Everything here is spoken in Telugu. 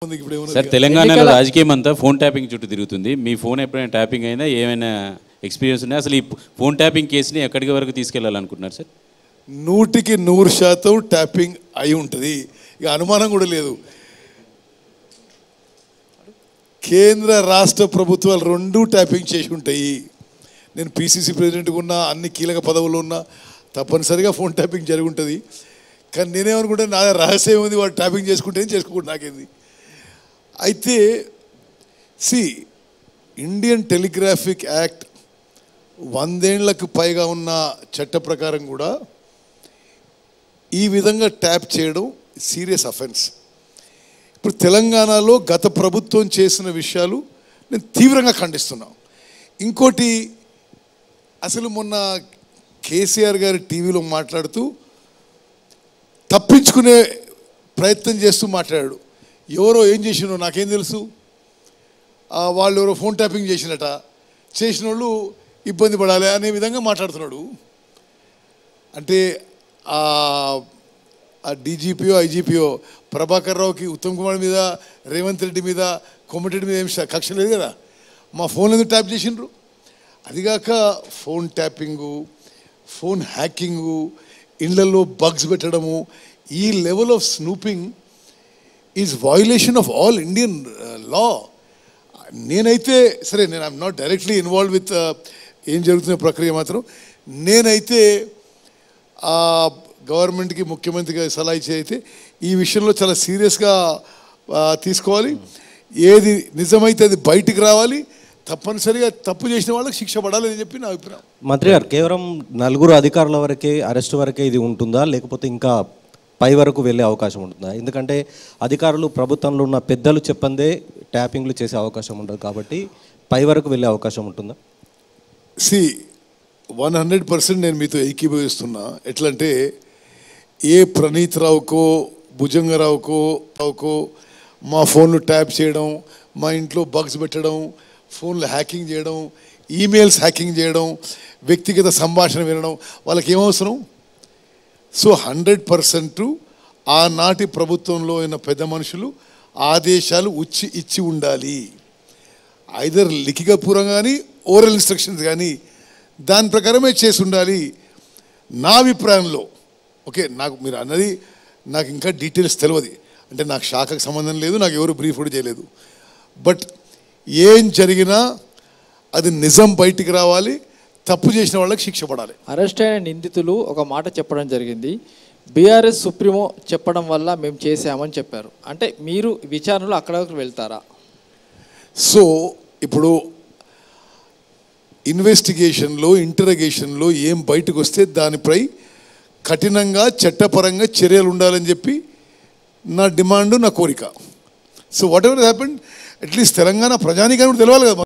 సార్ తెలంగాణలో రాజకీయం అంతా ఫోన్ ట్యాపింగ్ చుట్టూ తిరుగుతుంది. మీ ఫోన్ ఎప్పుడైనా ట్యాపింగ్ అయినా ఏమైనా ఎక్స్పీరియన్స్ ఉన్నాయా? అసలు ఈ ఫోన్ ట్యాపింగ్ కేసుని ఎక్కడికి వరకు తీసుకెళ్లాలనుకుంటున్నారు సార్? 100% ట్యాపింగ్ అయి ఉంటుంది, ఇక అనుమానం కూడా లేదు. కేంద్ర రాష్ట్ర ప్రభుత్వాలు రెండు ట్యాపింగ్ చేసి ఉంటాయి. నేను పిసిసి ప్రెసిడెంట్గా ఉన్నా, అన్ని కీలక పదవులు ఉన్నా తప్పనిసరిగా ఫోన్ ట్యాపింగ్ జరిగి ఉంటుంది. కానీ నేనేమనుకుంటే నా రహస్యం ఉంది, వాడు ట్యాపింగ్ చేసుకుంటే చేసుకోకుండా నాకేంది. అయితే ఇండియన్ టెలిగ్రాఫిక్ యాక్ట్ 100 ఏళ్లకు పైగా ఉన్న చట్ట ప్రకారం కూడా ఈ విధంగా ట్యాప్ చేయడం సీరియస్ అఫెన్స్. ఇప్పుడు తెలంగాణలో గత ప్రభుత్వం చేసిన విషయాలు నేను తీవ్రంగా ఖండిస్తున్నాను. ఇంకోటి, అసలు మొన్న కేసీఆర్ గారి టీవీలో మాట్లాడుతూ తప్పించుకునే ప్రయత్నం చేస్తూ మాట్లాడాడు. ఎవరో ఏం చేసినో నాకేం తెలుసు, వాళ్ళు ఎవరో ఫోన్ ట్యాపింగ్ చేసినట, చేసిన వాళ్ళు ఇబ్బంది పడాలి అనే విధంగా మాట్లాడుతున్నాడు. అంటే ఆ డీజీపీఓ ఐజీపీఓ ప్రభాకర్ రావుకి ఉత్తమ్ కుమార్ మీద, రేవంత్ రెడ్డి మీద, కోమటిరెడ్డి మీద ఏం కక్ష లేదు కదా. మా ఫోన్ ఎందుకు ట్యాప్ చేసిండ్రు? అదిగాక ఫోన్ ట్యాపింగు, ఫోన్ హ్యాకింగు, ఇళ్లలో బగ్స్ పెట్టడము, ఈ level of snooping is violation of all Indian లా. నేనైతే సరే, నేను I'm not directly involve with ఏం జరుగుతున్న ప్రక్రియ మాత్రం. నేనైతే గవర్నమెంట్కి, ముఖ్యమంత్రికి సలహా ఇచ్చి అయితే ఈ విషయంలో చాలా సీరియస్గా తీసుకోవాలి. ఏది నిజమైతే అది బయటికి రావాలి, తప్పనిసరిగా తప్పు చేసిన వాళ్ళకి శిక్ష పడాలి అని చెప్పి నా అభిప్రాయం. మంత్రి గారు, కేవలం 4 అధికారుల వరకే అరెస్ట్ వరకే ఇది ఉంటుందా, లేకపోతే ఇంకా పై వరకు వెళ్ళే అవకాశం ఉంటుందా? ఎందుకంటే అధికారులు, ప్రభుత్వంలో ఉన్న పెద్దలు చెప్పందే ట్యాపింగ్లు చేసే అవకాశం ఉండదు కాబట్టి పై వరకు వెళ్ళే అవకాశం ఉంటుందా? 100% నేను మీతో ఏకీభవిస్తున్నా. ఎట్లంటే, ఏ ప్రణీత్ రావుకో, భుజంగరావుకో మా ఫోన్లు ట్యాప్ చేయడం, మా ఇంట్లో బగ్స్ పెట్టడం, ఫోన్లు హ్యాకింగ్ చేయడం, ఈమెయిల్స్ హ్యాకింగ్ చేయడం, వ్యక్తిగత సంభాషణ వినడం, వాళ్ళకి ఏమవసరం? సో 100% ఆనాటి ప్రభుత్వంలో ఉన్న పెద్ద మనుషులు ఆదేశాలు ఇచ్చి ఉండాలి. ఐదర్ లిఖితపూర్వకంగా కానీ ఓరల్ ఇన్స్ట్రక్షన్స్ కానీ దాని ప్రకారమే చేసి ఉండాలి నా అభిప్రాయంలో. ఓకే, నాకు మీరు అన్నది నాకు ఇంకా డీటెయిల్స్ తెలియదు, అంటే నాకు శాఖకు సంబంధం లేదు, నాకు ఎవరు బ్రీఫ్ కూడా చేయలేదు. బట్ ఏం జరిగినా అది నిజం బయటికి రావాలి, తప్పు చేసిన వాళ్ళకి శిక్ష పడాలి. అరెస్ట్ అయిన నిందితులు ఒక మాట చెప్పడం జరిగింది, బీఆర్ఎస్ సుప్రీమో చెప్పడం వల్ల మేము చేసామని చెప్పారు. అంటే మీరు విచారణలో అక్కడికి వెళ్తారా? సో ఇప్పుడు ఇన్వెస్టిగేషన్లో, ఇంటరగేషన్లో ఏం బయటకు వస్తే దానిపై కఠినంగా చట్టపరంగా చర్యలు ఉండాలని చెప్పి నా డిమాండు, నా కోరిక. So what ever happened, at least Telangana ప్రజానీకానికి తెలియాలి కదా.